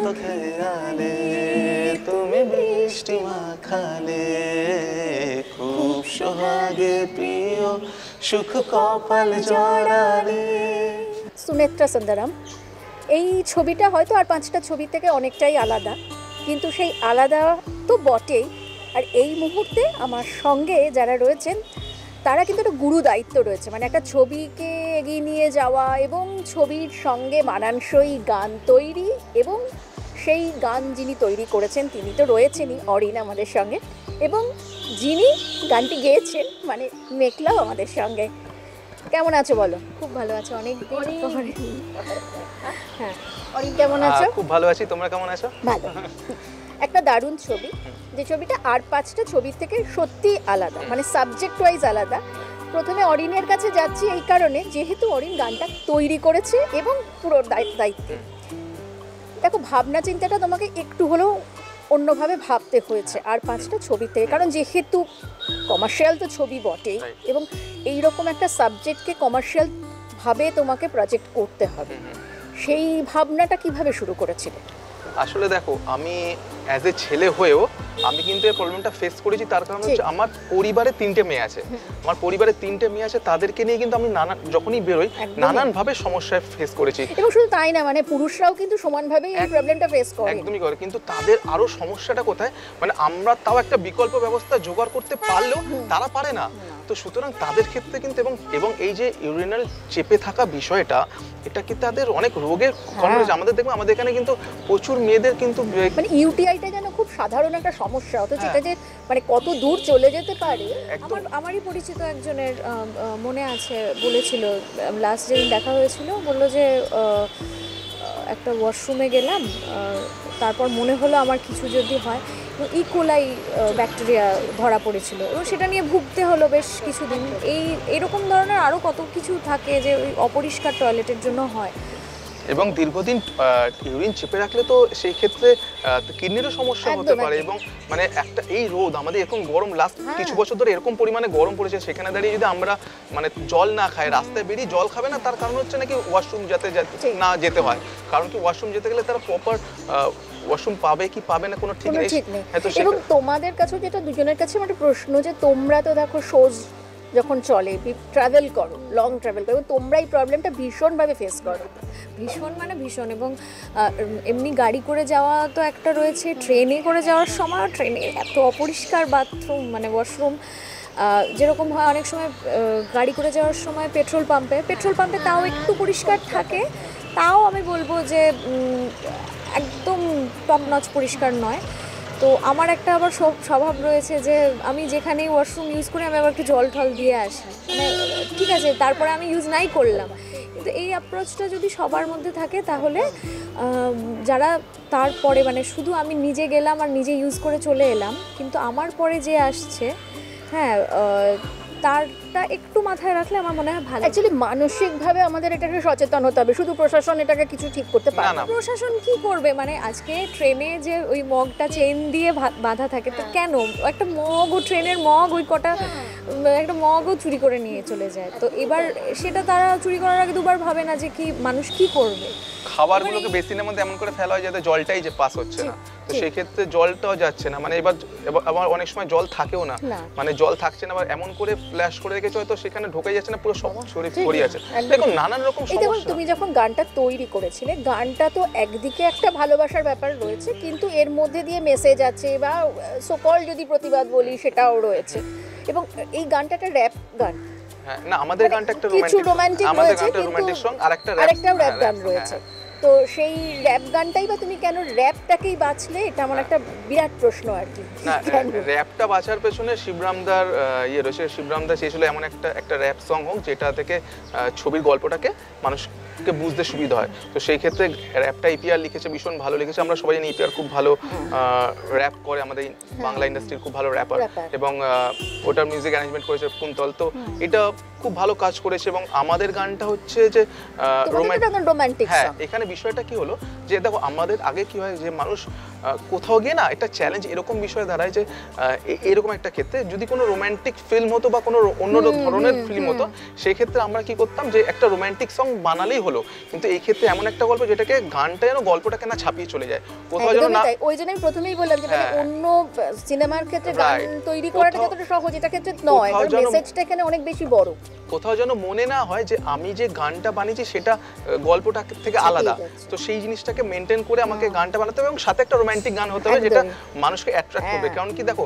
কত খেয়ালে তুমি বৃষ্টি মাখালে খুব সোহাগে প্রিয় সুখ কপাল জড়ালে। সুনেত্রা সুন্দরম। এই ছবিটা হয়তো আর 5টা ছবি থেকে অনেকটাই আলাদা, কিন্তু সেই আলাদা তো বটেই। আর এই মুহূর্তে আমার সঙ্গে যারা রয়েছেন তারা কিন্তু একটা গুরু দায়িত্ব রয়েছে, মানে একটা ছবিকে এগিয়ে নিয়ে যাওয়া এবং ছবির সঙ্গে মানানসই গান তৈরি, এবং সেই গান যিনি তৈরি করেছেন তিনি তো রয়েছেনই, অরিন আমাদের সঙ্গে, এবং যিনি গানটি গেয়েছেন মানে মেঘলাও আমাদের সঙ্গে। কেমন আছো বলো? খুব ভালো আছে, অনেক হ্যাঁ, অরিন কেমন আছো? খুব ভালো আছি, তোমরা কেমন আছো? ভালো। একটা দারুণ ছবি, যে ছবিটা আর 5টা ছবির থেকে সত্যি আলাদা, মানে সাবজেক্ট ওয়াইজ আলাদা। প্রথমে অরিনের কাছে যাচ্ছি এই কারণে, যেহেতু অরিন গানটা তৈরি করেছে এবং পুরো দায়িত্বে। দেখো, ভাবনা চিন্তাটা তোমাকে একটু হলেও অন্যভাবে ভাবতে হয়েছে আর 5টা ছবি থেকে, কারণ যেহেতু কমার্শিয়াল তো ছবি বটেই, এবং এইরকম একটা সাবজেক্টকে কমার্শিয়াল ভাবে তোমাকে প্রজেক্ট করতে হবে। সেই ভাবনাটা কিভাবে শুরু করেছিলে? আসলে দেখো, আমি অ্যাজ এ ছেলে হয়েও আমি কিন্তু এই প্রবলেমটা ফেস করেছি। তার কারণ হচ্ছে আমার পরিবারে 3টে মেয়ে আছে। আমার পরিবারে 3টে মেয়ে আছে, তাদেরকে নিয়ে কিন্তু আমি যখনই বেরোই নানানভাবে সমস্যায় ফেস করেছি। এবং শুধু তাই না, মানে পুরুষরাও কিন্তু সমানভাবে এই প্রবলেমটা ফেস করে। একদমই করে, কিন্তু তাদের আরো সমস্যাটা কোথায়, মানে আমরা তাও একটা বিকল্প ব্যবস্থা জোগাড় করতে পারলেও তারা পারে না। তো সুতরাং তাদের ক্ষেত্রে কিন্তু এবং এই যে ইউরিনাল চেপে থাকা বিষয়টা, এটা কি তাদের অনেক রোগের কারণ হয়েছে। আমাদের দেখবো, আমাদের এখানে কিন্তু প্রচুর মেয়েদের কিন্তু মানে ইউটিআইটা যেন খুব সাধারণ একটা সমস্যা, অথচ এটা যে মানে কত দূর চলে যেতে পারে। আমারই পরিচিত একজনের মনে আছে, বলেছিল লাস্ট যেদিন দেখা হয়েছিল, বললো যে একটা ওয়াশরুমে গেলাম, তারপর মনে হলো আমার কিছু যদি হয়, ইকোলাই ব্যাকটেরিয়া ধরা পড়েছিল এবং সেটা নিয়ে ভুগতে হলো বেশ কিছুদিন। এরকম ধরনের আরও কত কিছু থাকে যে ওই অপরিষ্কার টয়লেটের জন্য হয়। এবং দীর্ঘদিন ইউরিন চেপে রাখলে তো সেই ক্ষেত্রে কিডনিরও সমস্যা হতে পারে। এবং মানে একটা এই রোদ, আমাদের এরকম গরম লাস্ট কিছু বছর ধরে এরকম পরিমাণে গরম পড়েছে, সেখানে দাঁড়িয়ে যদি আমরা মানে জল না খাই, রাস্তায় বেরিয়ে জল খাবে না, তার কারণ হচ্ছে নাকি ওয়াশরুম যাতে না যেতে হয়। কারণ কি, ওয়াশরুম যেতে গেলে তারা প্রপার ওয়াশরুম পাবে কি পাবে না কোনো ঠিক নেই। এবং তোমাদের কাছে যেটা দুজনের কাছে আমার প্রশ্ন, যে তোমরা তো দেখো শোজ যখন চলে, ট্রাভেল করো, লং ট্রাভেল করো, তোমরা এই প্রবলেমটা ভীষণভাবে ফেস করো। ভীষণ এবং এমনি গাড়ি করে যাওয়া তো একটা রয়েছে, ট্রেনে করে যাওয়ার সময় ট্রেনে এত অপরিষ্কার বাথরুম, মানে ওয়াশরুম। যেরকম হয় অনেক সময় গাড়ি করে যাওয়ার সময় পেট্রোল পাম্পে তাও একটু পরিষ্কার থাকে, তাও আমি বলবো যে একদম টপ নচ পরিষ্কার নয়। তো আমার একটা আবার স্বভাব রয়েছে যে আমি যেখানেই ওয়াশরুম ইউজ করি আমি আবার একটু জল ঠল দিয়ে আসি, মানে ঠিক আছে, তারপরে আমি ইউজ নাই করলাম। কিন্তু এই অ্যাপ্রোচটা যদি সবার মধ্যে থাকে, তাহলে যারা তারপরে মানে শুধু আমি নিজে গেলাম আর নিজে ইউজ করে চলে এলাম, কিন্তু আমার পরে যে আসছে, হ্যাঁ, তারটা একটু মাথায় রাখলে আমার মনে হয় ভালো। অ্যাকচুয়ালি মানসিকভাবে আমাদের এটাকে সচেতন হতে হবে, শুধু প্রশাসন এটাকে কিছু ঠিক করতে পারে না। প্রশাসন কি করবে, মানে আজকে ট্রেনে যে ওই মগটা চেন দিয়ে বাঁধা থাকে, তো কেন একটা মগ, ও ট্রেনের মগ, ওই কটা একটা মগও চুরি করে নিয়ে চলে যায়। তো এবার সেটা তারা চুরি করার আগে দুবার ভাবে না যে কি মানুষ কি করবে। খাবারগুলোকে বেসিনের মধ্যে এমন করে ফেলা হয় যাতে জলটাই যে পাস হচ্ছে না, তো সেই ক্ষেত্রে জলটাও যাচ্ছে না। মানে এবার আবার অনেক সময় জল থাকেও না, মানে জল থাকছে না, আবার এমন করে ফ্ল্যাশ করে রেখেছে হয়তো সেখানে ঢোকে যাচ্ছে না, পুরো শরীর ছড়িয়ে আছে। দেখুন নানান রকম সমস্যা। তুমি যখন গানটা তৈরি করেছিলে, গানটা তো একদিকে একটা ভালোবাসার ব্যাপার রয়েছে, কিন্তু এর মধ্যে দিয়ে মেসেজ আছে বা সোকল যদি প্রতিবাদ বলি সেটাও রয়েছে, এবং এই গানটা একটা র্যাপ গান। হ্যাঁ, না আমাদের গানটা একটা রোমান্টিক, আমাদের গানটা রোমান্টিক সং, আরেকটা র্যাপ গান রয়েছে। তো সেই র্যাপ গানটাই বা তুমি কেন র্যাপটাকেই বাছলে, এটা আমার একটা বিরাট প্রশ্ন আর কি। না, র্যাপটা বাছার পেছনে শিবরামদার রয়েছে। শিবরামদা চেয়েছিল এমন একটা র্যাপ সং হোক যেটা থেকে ছবির গল্পটাকে মানুষকে বুঝতে সুবিধা হয়। তো সেই ক্ষেত্রে র্যাপটা ইপিআর লিখেছে, ভীষণ ভালো লিখেছে। আমরা সবাই জানি ইপিআর খুব ভালো র্যাপ করে, আমাদের বাংলা ইন্ডাস্ট্রির খুব ভালো র্যাপার, এবং ওটার মিউজিক অ্যারেঞ্জমেন্ট করেছে কুন্তল। তো এটা খুব ভালো কাজ করেছে এবং আমাদের গানটা হচ্ছে যে রোমান্টিক হ্যাঁ, এখানে বিষয়টা কি হলো যে দেখো আমাদের আগে কি হয় যে মানুষ কোথাও গিয়ে না একটা চ্যালেঞ্জ এরকম বিষয় দাঁড়ায় যে এরকম একটা ক্ষেত্রে যদি কোনো রোমান্টিক ফিল্ম হতো বা কোনো অন্য ধরনের ফিল্ম হতো সেই ক্ষেত্রে আমরা কি করতাম যে একটা রোমান্টিক সং বানালেই হলো, কিন্তু এই ক্ষেত্রে এমন একটা গল্প যেটাকে গানটা যেন গল্পটাকে না ছাপিয়ে চলে যায় কোথাও যেন না। ওই জন্য আমি প্রথমেই বললাম যে মানে অন্য সিনেমার ক্ষেত্রে গান তৈরি করাটা যতটা সহজ এটা ক্ষেত্রে নয়, কারণ মেসেজটা এখানে অনেক বেশি বড়। কোথাও যেন মনে না হয় যে আমি যে গানটা বানিয়েছি সেটা গল্পটা থেকে আলাদা, তো সেই জিনিসটাকে মেনটেন করে আমাকে গানটা বানাতে হবে এবং সাথে একটা রোমান্টিক গান হতে হবে যেটা মানুষকে অ্যাট্রাক্ট করবে। কারণ কি দেখো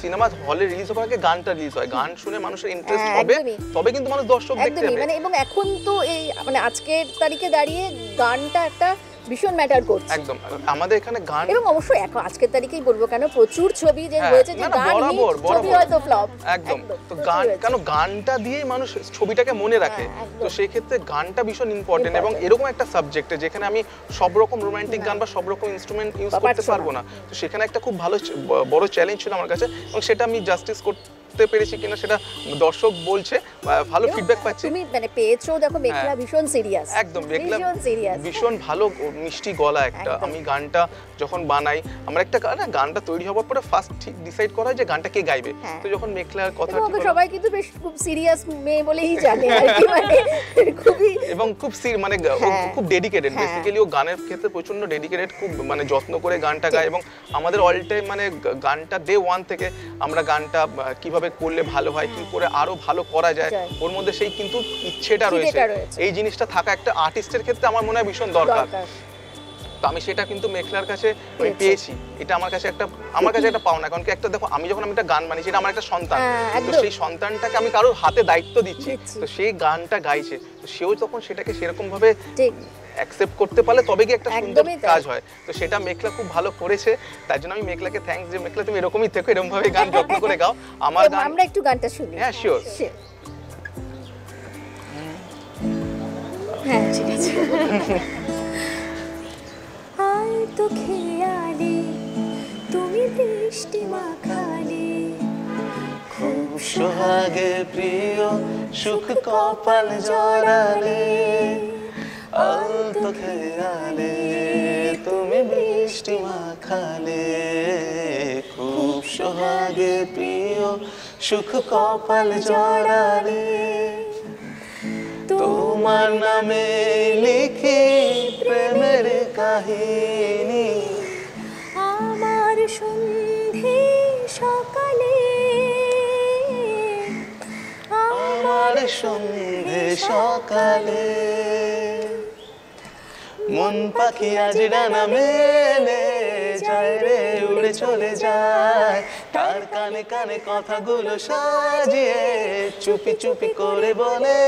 সিনেমা হলে রিলিজ হওয়ার আগে গানটা রিলিজ হয়, গান শুনে মানুষের ইন্টারেস্ট হবে তবে কিন্তু মানুষ দর্শক দেখতে যাবে। মানে এবং এখন তো এই মানে আজকের তারিখে দাঁড়িয়ে গানটা একটা ভীষণ ম্যাটার করছে একদম। আমাদের এখানে গান এবং অবশ্যই এখন আজকের তারিখেই বলবো কেন প্রচুর ছবি যে হয়েছে যে গান হিট ছবি হয়তো ফ্লপ। একদম। তো গান কেন গানটা দিয়েই মানুষ ছবিটাকে মনে রাখে, তো সেই ক্ষেত্রে গানটা ভীষণ ইম্পর্টেন্ট এবং এরকম একটা সাবজেক্টে যেখানে আমি সব রকম রোমান্টিক গান বা সব রকম ইনস্ট্রুমেন্ট ইউজ করতে পারবো না, তো সেখানে একটা খুব ভালো বড় চ্যালেঞ্জ ছিল আমার কাছে এবং সেটা আমি জাস্টিস করতে পেরেছি কিনা সেটা দর্শক বলছে, ভালো ফিডব্যাক পাচ্ছি। তুমি মানে পেয়েছো, দেখো মেঘলা ভীষণ সিরিয়াস, একদম মেঘলা ভীষণ ভালো মিষ্টি গলা একটা। আমি গানটা যখন বানাই আমার একটা গানটা তৈরি হওয়ার পরে ফার্স্ট ঠিক ডিসাইড করা হয় যে গানটা কে গাইবে, তো যখন মেঘলার কথা সবাই কিন্তু বেশ খুব সিরিয়াস মেয়ে বলেই জানে আর কি, মানে খুবই এবং খুব মানে খুব ডেডিকেটেড, বেসিক্যালি ও গানের ক্ষেত্রে প্রচন্ড ডেডিকেটেড, খুব মানে যত্ন করে গানটা গায় এবং আমাদের অল টাইম মানে গানটা ডে ওয়ান থেকে আমরা গানটা কিভাবে করলে ভালো হয়, কি করে আরো ভালো করা যায়, ওর মধ্যে সেই কিন্তু ইচ্ছেটা রয়েছে। এই জিনিসটা থাকা একটা আর্টিস্টের ক্ষেত্রে আমার মনে হয় ভীষণ দরকার। তো আমি সেটা কিন্তু মেঘলার কাছে পেয়েছি, এটা আমার কাছে একটা পাওনা। কারণ কি একটা দেখো আমি যখন একটা গান বানিয়েছি এটা আমার একটা সন্তান, তো সেই সন্তানটাকে আমি কারোর হাতে দায়িত্ব দিচ্ছি, তো সেই গানটা গাইছে, তো সেও তখন সেটাকে সেরকম ভাবে অ্যাকসেপ্ট করতে পারলে তবে কি একটা সুন্দর কাজ হয়। তো সেটা মেঘলা খুব ভালো করেছে, তার জন্য আমি মেঘলাকে থ্যাঙ্কস যে মেঘলা তুমি এরকমই থেকো, এরকম ভাবে গান যত্ন করে গাও। আমার গান আমরা একটু গানটা শুনি। হ্যাঁ শিওর। হ্যাঁ ঠিক আছে। আর তো খেয়ালি তুমি বৃষ্টি মাখালি, খুব সোহাগে প্রিয় সুখ কপাল জড়ালে, আর তো খেয়ালে তুমি বৃষ্টি মাখালে, খুব সোহাগে প্রিয় সুখ কপাল জড়ালে, তোমার নামে লিখি প্রেমের কাহিনী, আমার সন্ধে সকালে, আমার সন্ধে সকালে, মন পাখি আজ ডানা মেলে যায় রে উড়ে চলে যায়, তার কানে কানে কথাগুলো সাজিয়ে চুপি চুপি করে বলে।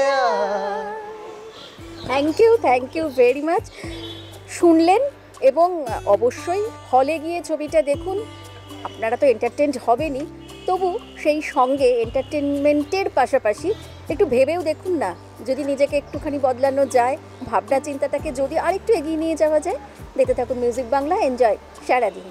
Thank you very much. শুনলেন এবং অবশ্যই হলে গিয়ে ছবিটা দেখুন, আপনারা তো এন্টারটেইনড হবেনই, তবু সেই সঙ্গে এন্টারটেনমেন্টের পাশাপাশি একটু ভেবেও দেখুন না, যদি নিজেকে একটুখানি বদলানো যায়, ভাবনা চিন্তাটাকে যদি আরেকটু এগিয়ে নিয়ে যাওয়া যায়। দেখতে থাকুন মিউজিক বাংলা, এনজয় সারাদিন।